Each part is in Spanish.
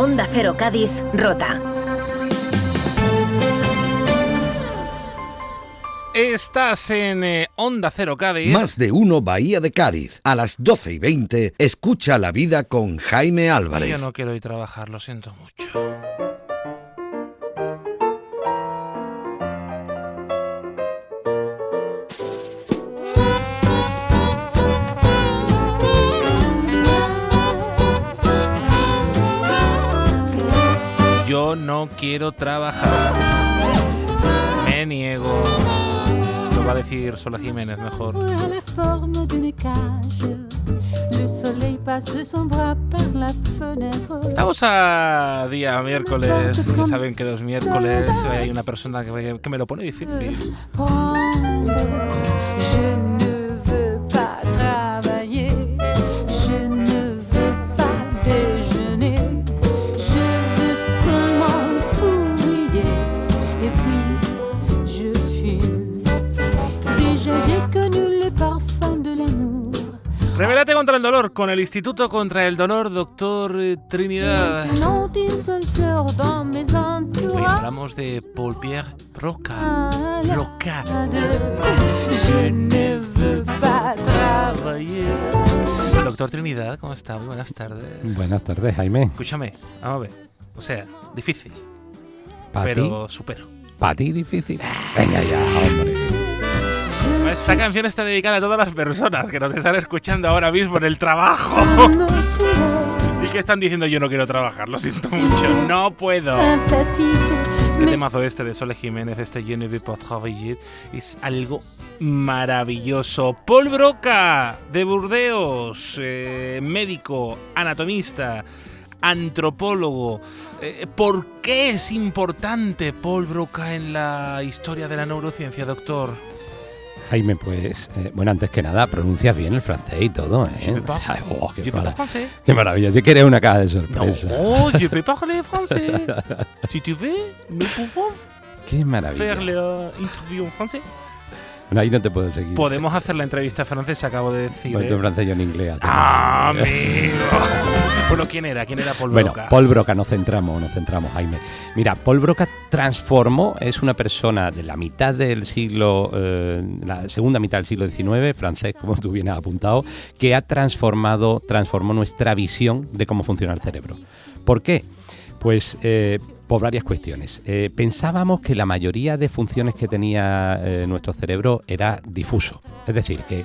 Onda Cero Cádiz, Rota. Estás en Onda Cero Cádiz. Más de uno Bahía de Cádiz. A las 12:20, escucha la vida con Jaime Álvarez. Yo no quiero ir a trabajar, lo siento mucho. Yo no quiero trabajar. Me niego. Lo va a decir Sola Jiménez mejor. Estamos a día miércoles. Ya saben que los miércoles hay una persona que me lo pone difícil. Rebélate contra el dolor con el Instituto contra el Dolor, doctor Trinidad. Hoy hablamos de Paul-Pierre Broca. Doctor Trinidad, ¿cómo está? Muy buenas tardes. Buenas tardes, Jaime. Escúchame, vamos a ver. O sea, difícil. Pero supero. ¿Para ti difícil? Venga ya, hombre. Esta canción está dedicada a todas las personas que nos están escuchando ahora mismo en el trabajo y que están diciendo yo no quiero trabajar, lo siento mucho, no puedo. Qué temazo este de Sole Jiménez, este Je ne veux pas travailler, es algo maravilloso. Paul Broca, de Burdeos, médico, anatomista, antropólogo. ¿Por qué es importante Paul Broca en la historia de la neurociencia, doctor? Jaime, pues, bueno, antes que nada, pronuncias bien el francés y todo, ¿eh? Qué maravilla, si quieres una caja de sorpresa. No, je peux parler français. Si tu veux, nous pouvons Qué maravilla. faire l'interview en français. Bueno, ahí no te puedo seguir. Podemos hacer la entrevista francesa, acabo de decir. Pues tú en francés, yo en inglés. ¡Ah, amigo! Bueno, ¿quién era Paul Broca? Bueno, Paul Broca, nos centramos, Jaime. Mira, Paul Broca es una persona de la mitad del siglo, la segunda mitad del siglo XIX, francés, como tú bien has apuntado, que transformó nuestra visión de cómo funciona el cerebro. ¿Por qué? Pues por varias cuestiones. Pensábamos que la mayoría de funciones que tenía nuestro cerebro era difuso, es decir, que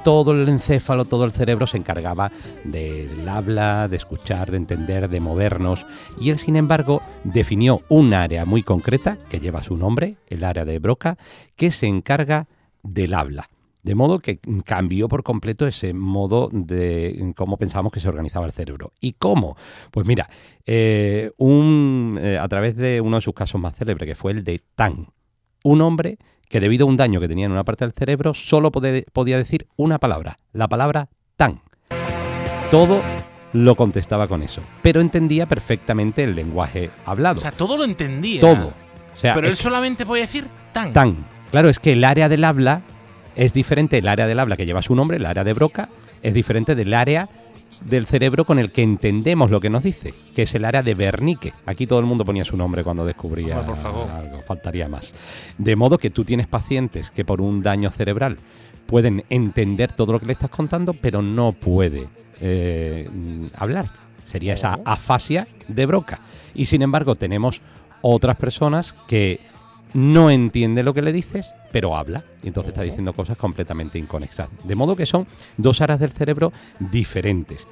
todo el encéfalo, todo el cerebro se encargaba del habla, de escuchar, de entender, de movernos. Y él, sin embargo, definió un área muy concreta, que lleva su nombre, el área de Broca, que se encarga del habla. De modo que cambió por completo ese modo de cómo pensábamos que se organizaba el cerebro. ¿Y cómo? Pues mira, a través de uno de sus casos más célebres, que fue el de Tan, un hombre que debido a un daño que tenía en una parte del cerebro solo podía decir una palabra, la palabra tan. Todo lo contestaba con eso, pero entendía perfectamente el lenguaje hablado. O sea, todo lo entendía. Todo. O sea, pero él solamente podía decir tan. Tan. Claro, es que el área del habla es diferente, el área del habla que lleva su nombre, el área de Broca, es diferente del área del cerebro con el que entendemos lo que nos dice, que es el área de Wernicke. Aquí todo el mundo ponía su nombre cuando descubría por favor. Algo, faltaría más. De modo que tú tienes pacientes que por un daño cerebral pueden entender todo lo que le estás contando, pero no puede hablar. Sería esa afasia de Broca. Y sin embargo tenemos otras personas que no entiende lo que le dices, pero habla, y entonces está diciendo cosas completamente inconexas. De modo que son dos áreas del cerebro diferentes.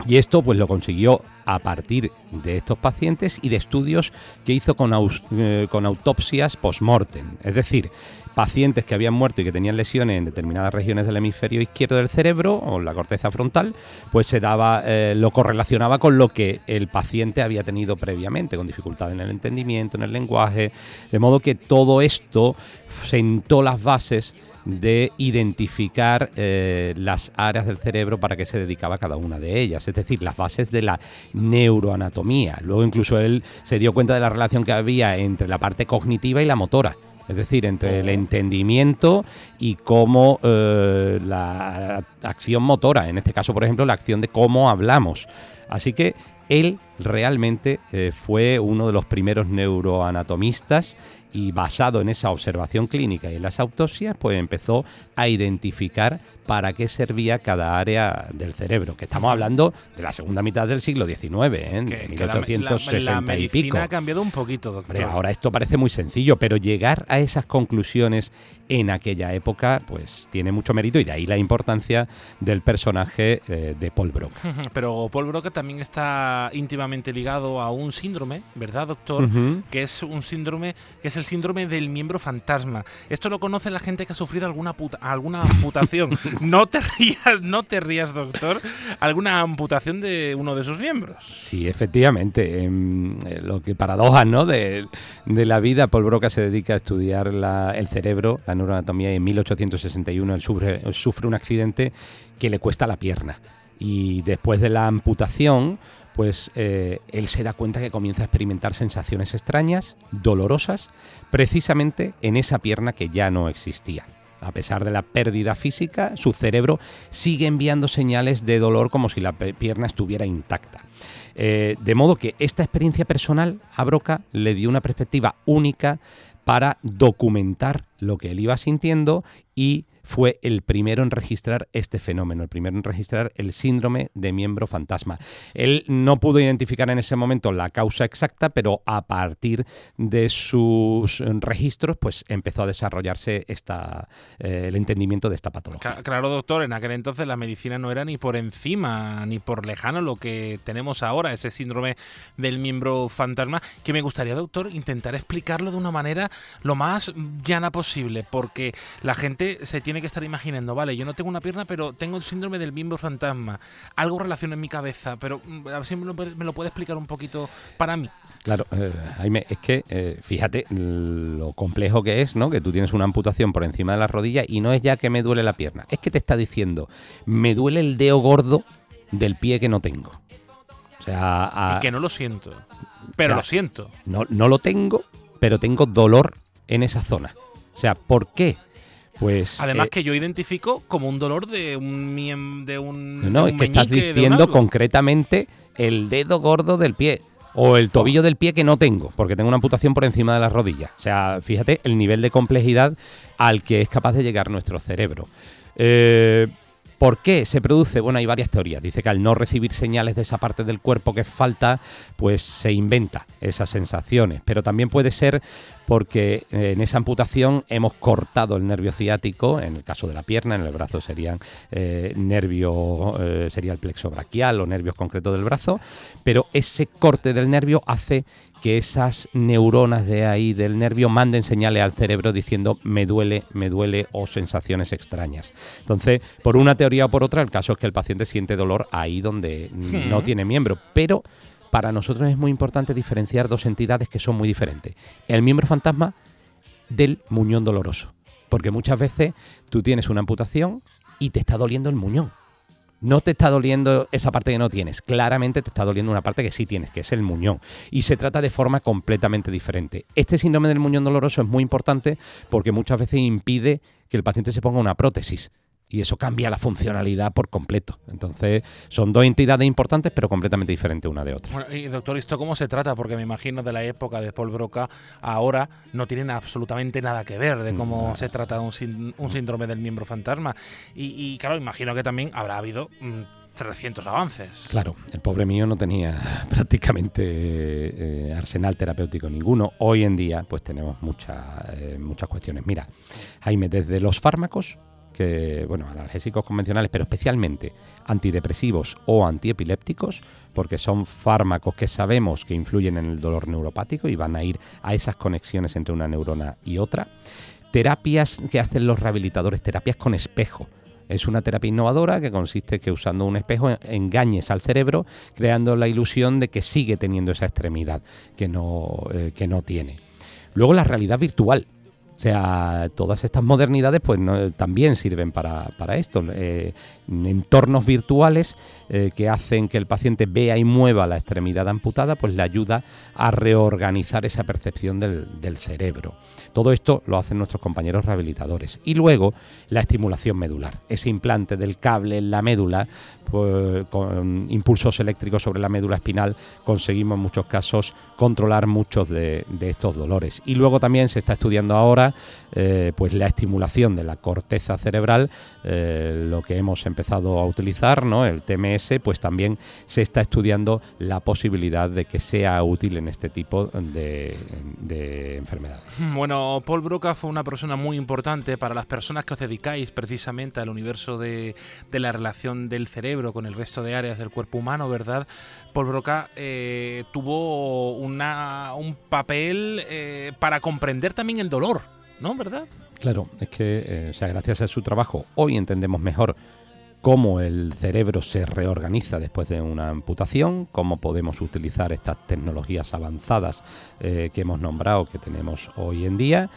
Y esto pues lo consiguió a partir de estos pacientes y de estudios que hizo con autopsias post-mortem. Es decir, pacientes que habían muerto y que tenían lesiones en determinadas regiones del hemisferio izquierdo del cerebro o la corteza frontal, pues se daba, lo correlacionaba con lo que el paciente había tenido previamente, con dificultad en el entendimiento, en el lenguaje, de modo que todo esto sentó las bases de identificar las áreas del cerebro para que se dedicaba cada una de ellas, es decir, las bases de la neuroanatomía. Luego incluso él se dio cuenta de la relación que había entre la parte cognitiva y la motora, es decir, entre el entendimiento y cómo la acción motora, en este caso, por ejemplo, la acción de cómo hablamos. Así que él realmente fue uno de los primeros neuroanatomistas y basado en esa observación clínica y en las autopsias, pues empezó a identificar para qué servía cada área del cerebro, que estamos hablando de la segunda mitad del siglo XIX, de 1860 la y pico. medicina ha cambiado un poquito, doctor. Hombre, ahora esto parece muy sencillo, pero llegar a esas conclusiones en aquella época, pues tiene mucho mérito, y de ahí la importancia del personaje de Paul Broca. Pero Paul Broca también está íntimamente ligado a un síndrome, ¿verdad, doctor? Uh-huh. Que es un síndrome, que es el síndrome del miembro fantasma. Esto lo conoce la gente que ha sufrido alguna amputación. No te rías, doctor. ¿Alguna amputación de uno de sus miembros? Sí, efectivamente. Lo que paradoja, ¿no?, de la vida. Paul Broca se dedica a estudiar el cerebro, la neuroanatomía, y en 1861 él sufre un accidente que le cuesta la pierna. Y después de la amputación, pues él se da cuenta que comienza a experimentar sensaciones extrañas, dolorosas, precisamente en esa pierna que ya no existía. A pesar de la pérdida física, su cerebro sigue enviando señales de dolor como si la pierna estuviera intacta. De modo que esta experiencia personal a Broca le dio una perspectiva única para documentar lo que él iba sintiendo, y fue el primero en registrar este fenómeno, el primero en registrar el síndrome de miembro fantasma. Él no pudo identificar en ese momento la causa exacta, pero a partir de sus registros, pues empezó a desarrollarse el entendimiento de esta patología. Claro, doctor, en aquel entonces la medicina no era ni por encima ni por lejano lo que tenemos ahora, ese síndrome del miembro fantasma, que me gustaría, doctor, intentar explicarlo de una manera lo más llana posible, porque la gente se tiene que estar imaginando, vale, yo no tengo una pierna, pero tengo el síndrome del miembro fantasma. Algo relaciona en mi cabeza, pero a ver si me lo puede explicar un poquito para mí. Claro, Jaime, es que fíjate lo complejo que es, ¿no? Que tú tienes una amputación por encima de la rodilla y no es ya que me duele la pierna, es que te está diciendo, me duele el dedo gordo del pie que no tengo. O sea, y que no lo siento, pero lo siento. No lo tengo, pero tengo dolor en esa zona. O sea, ¿por qué? Pues, además que yo identifico como un dolor de un No, es que estás diciendo concretamente el dedo gordo del pie o el tobillo del pie que no tengo, porque tengo una amputación por encima de las rodillas. O sea, fíjate el nivel de complejidad al que es capaz de llegar nuestro cerebro. ¿Por qué se produce? Bueno, hay varias teorías. Dice que al no recibir señales de esa parte del cuerpo que falta, pues se inventa esas sensaciones. Pero también puede ser porque en esa amputación hemos cortado el nervio ciático, en el caso de la pierna, en el brazo sería el plexo braquial o nervios concretos del brazo, pero ese corte del nervio hace que esas neuronas de ahí del nervio manden señales al cerebro diciendo me duele o sensaciones extrañas. Entonces, por una teoría o por otra, el caso es que el paciente siente dolor ahí donde no tiene miembro, pero para nosotros es muy importante diferenciar dos entidades que son muy diferentes. El miembro fantasma del muñón doloroso. Porque muchas veces tú tienes una amputación y te está doliendo el muñón. No te está doliendo esa parte que no tienes. Claramente te está doliendo una parte que sí tienes, que es el muñón. Y se trata de forma completamente diferente. Este síndrome del muñón doloroso es muy importante porque muchas veces impide que el paciente se ponga una prótesis. Y eso cambia la funcionalidad por completo. Entonces, son dos entidades importantes, pero completamente diferentes una de otra. Bueno, y doctor, ¿esto cómo se trata? Porque me imagino de la época de Paul Broca, ahora no tienen absolutamente nada que ver de cómo se trata un síndrome del miembro fantasma. Y claro, imagino que también habrá habido 300 avances. Claro, el pobre mío no tenía prácticamente arsenal terapéutico ninguno. Hoy en día, pues tenemos muchas cuestiones. Mira, Jaime, desde los fármacos, analgésicos convencionales, pero especialmente antidepresivos o antiepilépticos, porque son fármacos que sabemos que influyen en el dolor neuropático y van a ir a esas conexiones entre una neurona y otra. Terapias que hacen los rehabilitadores, terapias con espejo. Es una terapia innovadora que consiste que usando un espejo engañes al cerebro, creando la ilusión de que sigue teniendo esa extremidad que no tiene. Luego la realidad virtual. O sea, todas estas modernidades pues también sirven para esto. Entornos virtuales que hacen que el paciente vea y mueva la extremidad amputada, pues le ayuda a reorganizar esa percepción del cerebro. Todo esto lo hacen nuestros compañeros rehabilitadores. Y luego la estimulación medular, ese implante del cable en la médula, pues, con impulsos eléctricos sobre la médula espinal, conseguimos en muchos casos controlar muchos de estos dolores. Y luego también se está estudiando ahora pues la estimulación de la corteza cerebral, lo que hemos empezado a utilizar, ¿no? El TMS, pues también se está estudiando la posibilidad de que sea útil en este tipo de enfermedades. Bueno, Paul Broca fue una persona muy importante para las personas que os dedicáis precisamente al universo de la relación del cerebro con el resto de áreas del cuerpo humano, ¿verdad? Paul Broca tuvo un papel para comprender también el dolor, ¿no? ¿Verdad? Claro, es que gracias a su trabajo hoy entendemos mejor cómo el cerebro se reorganiza después de una amputación, cómo podemos utilizar estas tecnologías avanzadas que hemos nombrado, que tenemos hoy en día.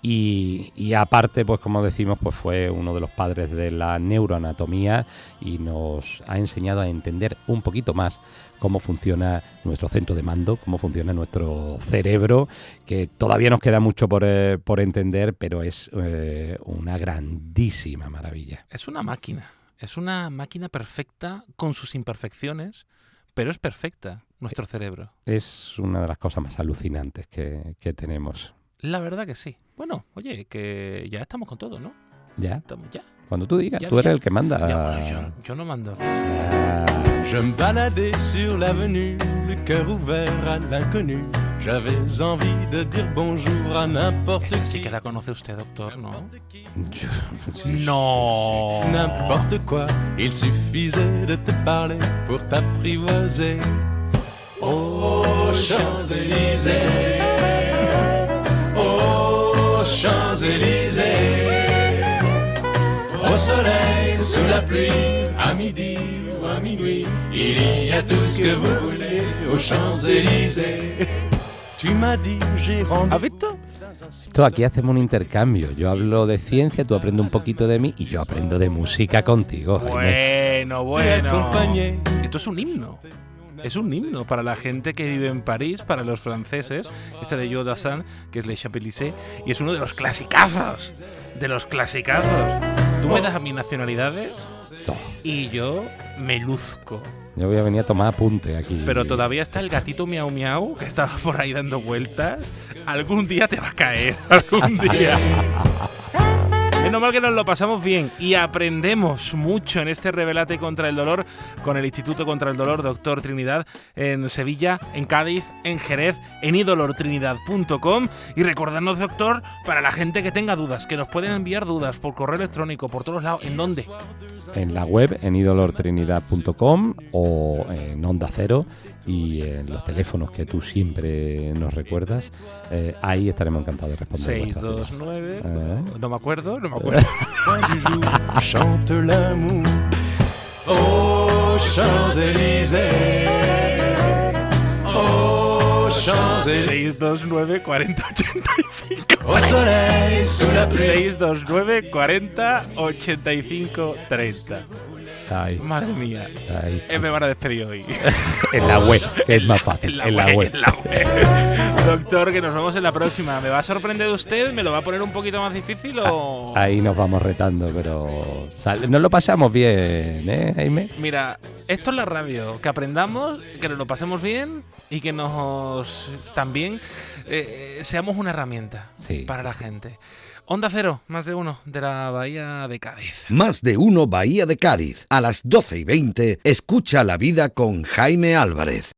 Y aparte, pues como decimos, pues fue uno de los padres de la neuroanatomía y nos ha enseñado a entender un poquito más cómo funciona nuestro centro de mando, cómo funciona nuestro cerebro, que todavía nos queda mucho por entender, pero es una grandísima maravilla. Es una máquina perfecta con sus imperfecciones, pero es perfecta nuestro cerebro. Es una de las cosas más alucinantes que tenemos. La verdad que sí. Bueno, oye, que ya estamos con todo, ¿no? Ya. Estamos ya. Cuando tú digas, Ya, tú eres ya. el que manda. Bueno, yo no mando. Je me baladais sur l'avenue, le cœur ouvert à l'inconnu. J'avais envie de dire bonjour à n'importe Esta sí qui. que la conoce usted, doctor, ¿no? Sí. No. N'importe quoi, il suffisait de te parler pour t'apprivoiser. Oh, Champs-Élysées, oh, Champs-Élysées, au soleil, sous la pluie, à midi ou à minuit, il y a tout ce que vous voulez aux Champs-Élysées. Tu m'as dit, j'ai rendu. ¿Has visto? Esto aquí hacemos un intercambio. Yo hablo de ciencia, tú aprendes un poquito de mí y yo aprendo de música contigo, Jaime. Bueno. Esto es un himno. Es un himno para la gente que vive en París, para los franceses. Este de Joe Dassin, que es Le Champs-Élysées, y es uno de los clasicazos. Tú me das a mis nacionalidades Oh, y yo me luzco. yo voy a venir a tomar apunte aquí. Pero todavía está el gatito miau miau que estaba por ahí dando vueltas. Algún día te va a caer, algún día. Menos mal que nos lo pasamos bien y aprendemos mucho en este Revelate contra el Dolor con el Instituto contra el Dolor Doctor Trinidad en Sevilla, en Cádiz, en Jerez, en idolortrinidad.com. Y recordarnos, doctor, para la gente que tenga dudas, que nos pueden enviar dudas por correo electrónico, por todos lados. ¿En dónde? En la web, en idolortrinidad.com o en Onda Cero y en los teléfonos que tú siempre nos recuerdas. Ahí estaremos encantados de responder vuestras dudas. 629... No me acuerdo. Fin du jour, chante l'amour. Oh, Champs-Élysées, oh, Champs-Élysées, 629 40 85 au soleil, sous la pluie. 629 40 85 30. Ahí, Madre mía. ahí. Me van a despedir hoy. En la web, que es más fácil. En la web. Doctor, que nos vemos en la próxima. ¿Me va a sorprender usted? ¿Me lo va a poner un poquito más difícil o...? Ahí nos vamos retando, pero nos lo pasamos bien, ¿eh, Jaime? Mira, esto es la radio. Que aprendamos, que nos lo pasemos bien y que nos también seamos una herramienta Sí, para la gente. Onda Cero, más de uno, de la Bahía de Cádiz. Más de uno Bahía de Cádiz. A las 12:20, escucha la vida con Jaime Álvarez.